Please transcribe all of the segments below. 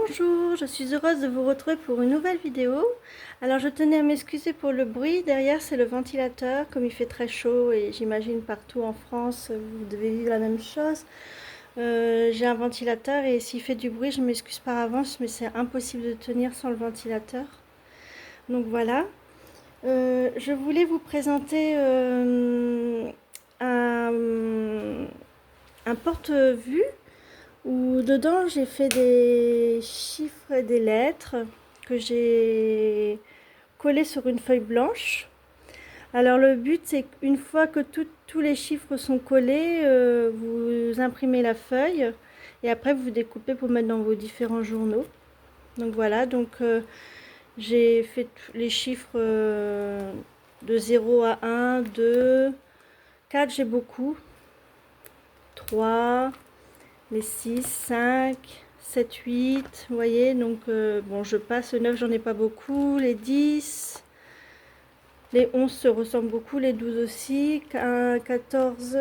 Bonjour, je suis heureuse de vous retrouver pour une nouvelle vidéo. Alors je tenais à m'excuser pour le bruit, derrière c'est le ventilateur, comme il fait très chaud et j'imagine partout en France vous devez vivre la même chose. J'ai un ventilateur et s'il fait du bruit je m'excuse par avance mais c'est impossible de tenir sans le ventilateur. Donc voilà, je voulais vous présenter un porte-vue où dedans j'ai fait des chiffres et des lettres que j'ai collés sur une feuille blanche. Alors le but c'est qu'une fois que tous les chiffres sont collés, vous imprimez la feuille et après vous découpez pour mettre dans vos différents journaux. Donc voilà, j'ai fait les chiffres de 0 à 1, 2, 4 j'ai beaucoup, 3, les 6, 5, 7, 8, vous voyez, donc bon, je passe le 9, j'en ai pas beaucoup, les 10, les 11 se ressemblent beaucoup, les 12 aussi, 14,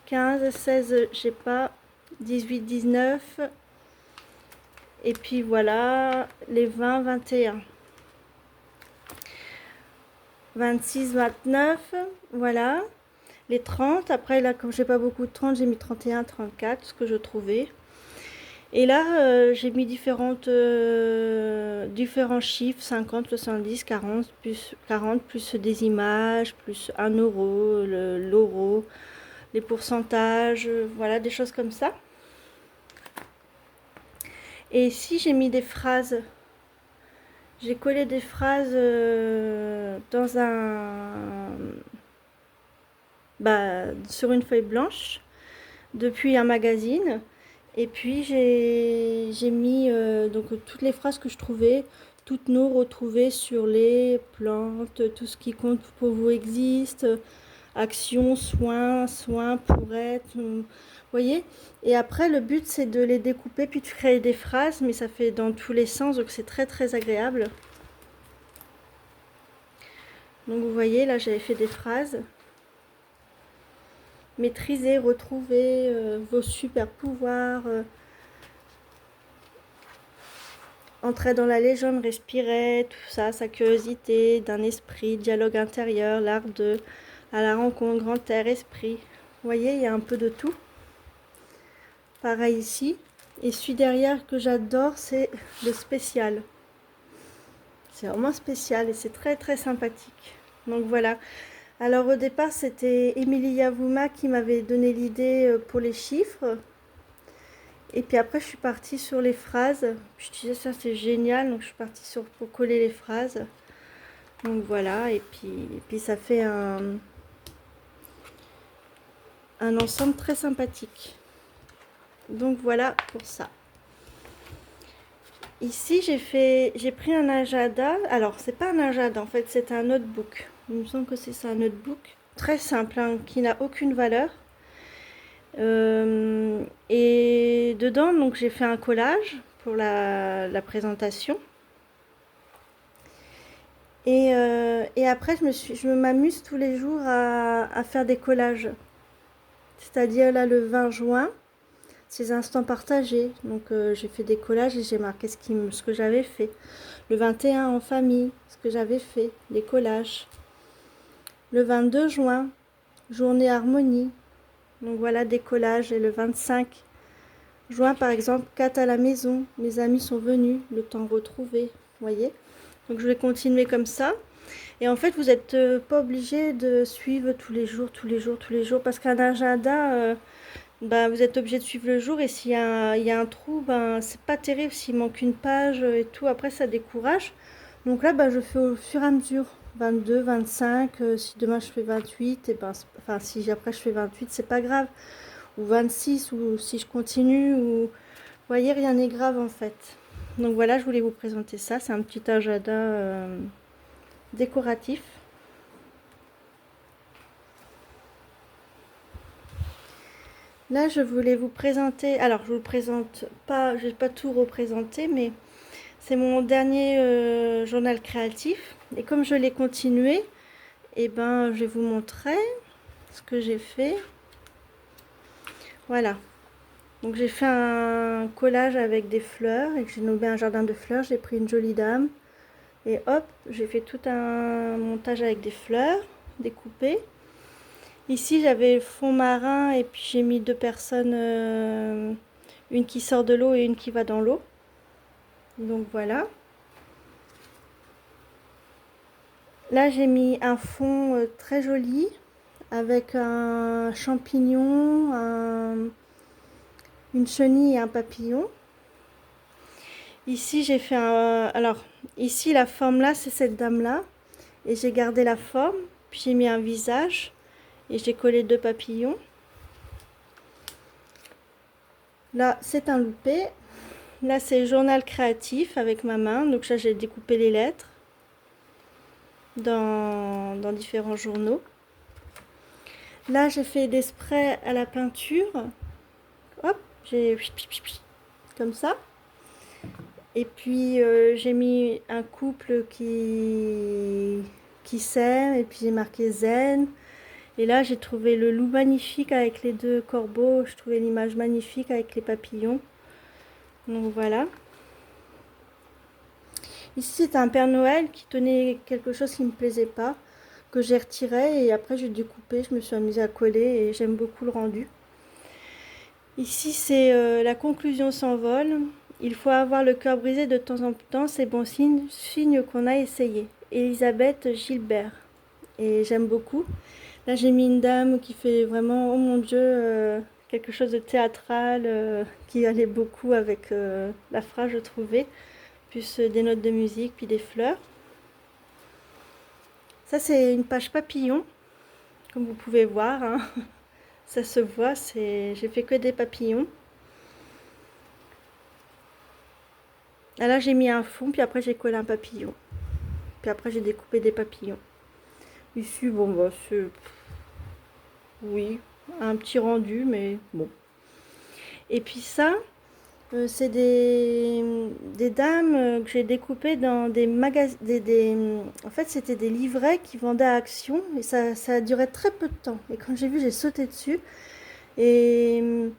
15, 16, j'ai pas, 18, 19, et puis voilà, les 20, 21, 26, 29, voilà, les 30, après là, comme j'ai pas beaucoup de 30, j'ai mis 31, 34, ce que je trouvais. Et là, j'ai mis différents chiffres, 50, 70, 40 plus des images, plus 1 euro, l'euro, les pourcentages, voilà, des choses comme ça. Et ici, j'ai mis des phrases. J'ai collé des phrases sur une feuille blanche depuis un magazine. Et puis j'ai mis donc toutes les phrases que je trouvais, toutes nos retrouvées sur les plantes, tout ce qui compte pour vous existe, action, soin, soin, pour être, vous voyez. Et après le but c'est de les découper puis de créer des phrases, mais ça fait dans tous les sens, donc c'est très très agréable. Donc vous voyez là j'avais fait des phrases. Maîtriser, retrouver vos super pouvoirs. Entrer dans la légende, respirer, tout ça, sa curiosité, d'un esprit, dialogue intérieur, l'art de, à la rencontre, grand air, esprit. Vous voyez, il y a un peu de tout. Pareil ici. Et celui derrière que j'adore, c'est le spécial. C'est vraiment spécial et c'est très très sympathique. Donc voilà. Alors au départ, c'était Émilie Yavouma qui m'avait donné l'idée pour les chiffres. Et puis après, je suis partie sur les phrases. Je disais, ça c'est génial. Donc je suis partie pour coller les phrases. Donc voilà. Et puis ça fait un ensemble très sympathique. Donc voilà pour ça. Ici, j'ai pris un agenda. Alors, c'est pas un agenda, en fait, c'est un notebook. Il me semble que c'est ça, un notebook. Très simple, hein, qui n'a aucune valeur. Et dedans, donc j'ai fait un collage pour la présentation. Et après, je m'amuse tous les jours à faire des collages. C'est-à-dire là, le 20 juin, ces instants partagés. Donc j'ai fait des collages et j'ai marqué ce que j'avais fait. Le 21 en famille, ce que j'avais fait, des collages. Le 22 juin, journée harmonie. Donc voilà des collages. Et le 25 juin, par exemple, 4 à la maison. Mes amis sont venus, le temps retrouvé. Vous voyez. Donc je vais continuer comme ça. Et en fait, vous n'êtes pas obligé de suivre tous les jours, parce qu'un agenda, vous êtes obligé de suivre le jour. Et s'il y a un trou, c'est pas terrible s'il manque une page et tout. Après, ça décourage. Donc là, je fais au fur et à mesure. 22, 25, si demain je fais 28, et si après je fais 28, c'est pas grave. Ou 26, ou si je continue, ou... Vous voyez, rien n'est grave en fait. Donc voilà, je voulais vous présenter ça. C'est un petit agenda décoratif. Là, je voulais vous présenter, alors je vous présente pas, je vais pas tout représenter, mais c'est mon dernier journal créatif. Et comme je l'ai continué, je vais vous montrer ce que j'ai fait. Voilà. Donc j'ai fait un collage avec des fleurs et que j'ai nommé un jardin de fleurs. J'ai pris une jolie dame et hop, j'ai fait tout un montage avec des fleurs découpées. Ici j'avais le fond marin et puis j'ai mis deux personnes, une qui sort de l'eau et une qui va dans l'eau. Donc voilà. Là j'ai mis un fond très joli avec un champignon, une chenille et un papillon. Ici j'ai fait un... Alors ici la forme là c'est cette dame là. Et j'ai gardé la forme. Puis j'ai mis un visage. Et j'ai collé deux papillons. Là c'est un loupé. Là c'est journal créatif avec ma main. Donc là j'ai découpé les lettres dans différents journaux. Là j'ai fait des sprays à la peinture. Hop, j'ai comme ça. Et puis j'ai mis un couple qui s'aime. Et puis j'ai marqué zen. Et là j'ai trouvé le loup magnifique avec les deux corbeaux. Je trouvais l'image magnifique avec les papillons. Donc voilà. Ici c'est un Père Noël qui tenait quelque chose qui ne me plaisait pas, que j'ai retiré et après j'ai découpé. Je me suis amusée à coller et j'aime beaucoup le rendu. Ici c'est la conclusion s'envole. Il faut avoir le cœur brisé de temps en temps, c'est bon signe qu'on a essayé. Elisabeth Gilbert. Et j'aime beaucoup. Là j'ai mis une dame qui fait vraiment, oh mon Dieu, quelque chose de théâtral qui allait beaucoup avec la phrase je trouvais. Plus des notes de musique, puis des fleurs. Ça c'est une page papillon, comme vous pouvez voir. Hein. Ça se voit, j'ai fait que des papillons. Là j'ai mis un fond, puis après j'ai collé un papillon. Puis après j'ai découpé des papillons. Ici, bon bah c'est... Oui, un petit rendu, mais bon. Et puis ça, c'est des dames que j'ai découpées dans des magasins. En fait, c'était des livrets qui vendaient à Action. Et ça a duré très peu de temps. Et quand j'ai vu, j'ai sauté dessus. Et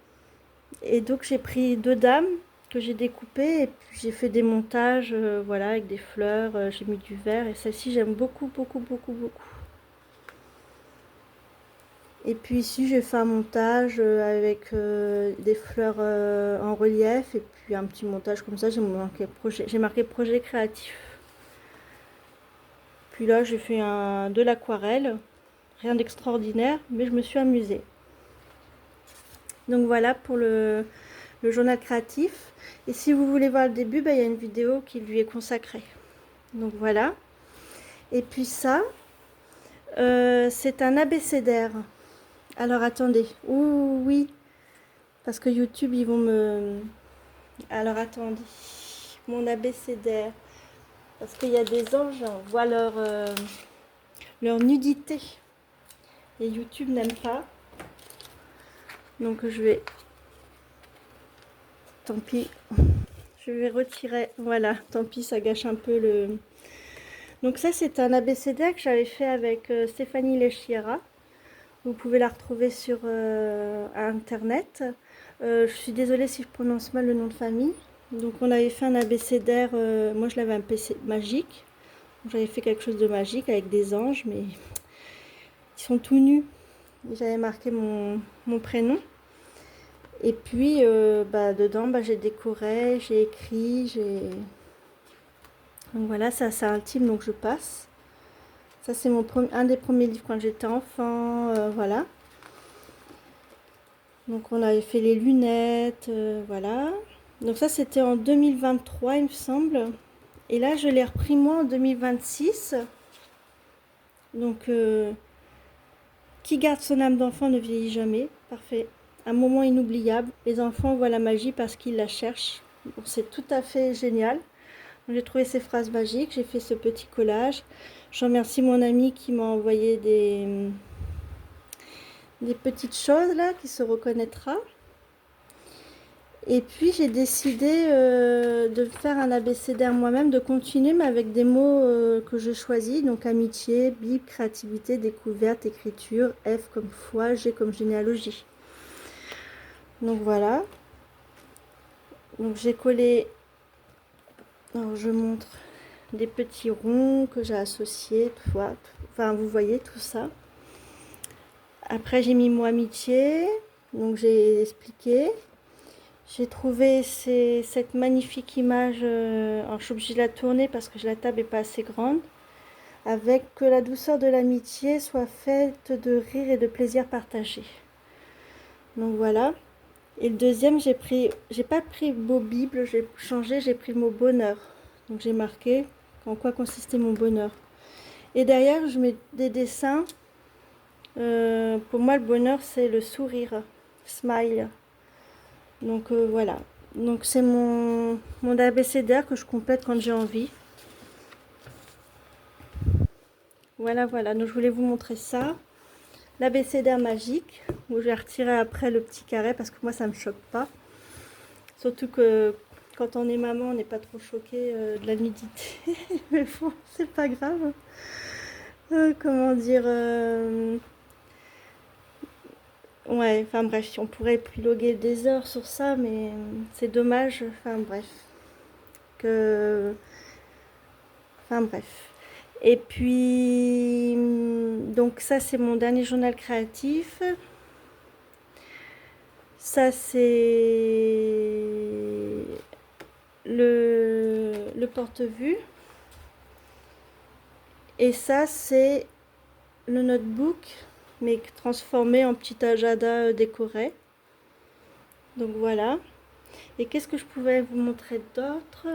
donc, j'ai pris deux dames que j'ai découpées. Et puis, j'ai fait des montages, voilà, avec des fleurs. J'ai mis du vert. Et celle-ci, j'aime beaucoup, beaucoup, beaucoup, beaucoup. Et puis ici j'ai fait un montage avec des fleurs en relief et puis un petit montage comme ça, j'ai marqué projet créatif. Puis là j'ai fait de l'aquarelle, rien d'extraordinaire, mais je me suis amusée. Donc voilà pour le journal créatif. Et si vous voulez voir le début, il y a une vidéo qui lui est consacrée. Donc voilà. Et puis ça, c'est un abécédaire. Alors attendez, ouh oui, parce que YouTube ils vont me... Alors attendez, mon abécédaire, parce qu'il y a des anges, on voit leur nudité. Et YouTube n'aime pas. Donc je vais... Tant pis, je vais retirer, voilà, tant pis ça gâche un peu le... Donc ça c'est un abécédaire que j'avais fait avec Stéphanie Lechiera. Vous pouvez la retrouver sur internet. Je suis désolée si je prononce mal le nom de famille. Donc on avait fait un abécédaire, moi je l'avais un PC magique. J'avais fait quelque chose de magique avec des anges, mais ils sont tout nus. J'avais marqué mon prénom. Et puis dedans j'ai décoré, j'ai écrit, donc voilà, ça c'est intime donc je passe. Ça c'est un des premiers livres quand j'étais enfant, voilà. Donc on avait fait les lunettes, voilà. Donc ça c'était en 2023 il me semble. Et là je l'ai repris moi en 2026. Donc qui garde son âme d'enfant ne vieillit jamais. Parfait. Un moment inoubliable. Les enfants voient la magie parce qu'ils la cherchent. Donc c'est tout à fait génial. J'ai trouvé ces phrases magiques, j'ai fait ce petit collage. Je remercie mon ami qui m'a envoyé des petites choses là, qui se reconnaîtra. Et puis j'ai décidé de faire un abécédaire moi-même, de continuer, mais avec des mots que je choisis. Donc amitié, Bible, créativité, découverte, écriture, F comme foi, G comme généalogie. Donc voilà. Donc j'ai collé, alors je montre, des petits ronds que j'ai associés, enfin vous voyez tout ça. Après j'ai mis mot amitié, donc j'ai expliqué. J'ai trouvé cette magnifique image, alors je suis obligée de la tourner parce que la table n'est pas assez grande, avec que la douceur de l'amitié soit faite de rire et de plaisir partagé. Donc voilà. Et le deuxième, j'ai pas pris le mot Bible, j'ai changé, j'ai pris le mot bonheur. Donc j'ai marqué en quoi consistait mon bonheur. Et derrière, je mets des dessins. Pour moi, le bonheur, c'est le sourire, smile. Donc voilà. Donc c'est mon abécédaire que je complète quand j'ai envie. Voilà, voilà. Donc je voulais vous montrer ça. L'abécédaire magique, où je vais retirer après le petit carré parce que moi, ça me choque pas. Surtout que quand on est maman, on n'est pas trop choqué de la nudité. Mais bon, c'est pas grave. Comment dire Ouais, enfin bref, on pourrait épiloguer des heures sur ça, mais c'est dommage. Enfin bref. Que... Enfin bref. Et puis, donc ça c'est mon dernier journal créatif. Ça c'est le porte-vue. Et ça c'est le notebook, mais transformé en petit agenda décoré. Donc voilà. Et qu'est-ce que je pouvais vous montrer d'autre?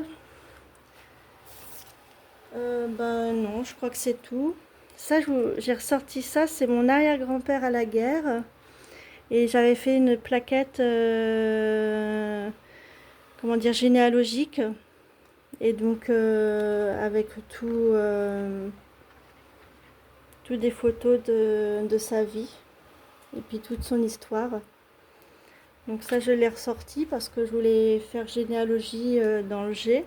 Ben non, je crois que c'est tout. Ça, j'ai ressorti ça, c'est mon arrière-grand-père à la guerre. Et j'avais fait une plaquette, comment dire, généalogique. Et donc, avec toutes des photos de sa vie. Et puis toute son histoire. Donc ça, je l'ai ressorti parce que je voulais faire généalogie dans le G.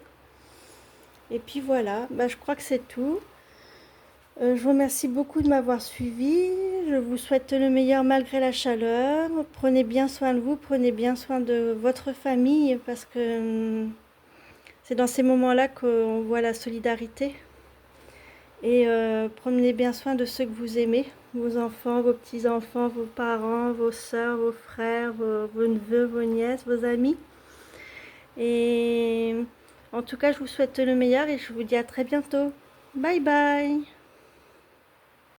Et puis voilà, bah, je crois que c'est tout. Je vous remercie beaucoup de m'avoir suivi. Je vous souhaite le meilleur malgré la chaleur. Prenez bien soin de vous, prenez bien soin de votre famille parce que c'est dans ces moments-là qu'on voit la solidarité. Et prenez bien soin de ceux que vous aimez, vos enfants, vos petits-enfants, vos parents, vos soeurs, vos frères, vos neveux, vos nièces, vos amis. Et en tout cas, je vous souhaite le meilleur et je vous dis à très bientôt. Bye bye!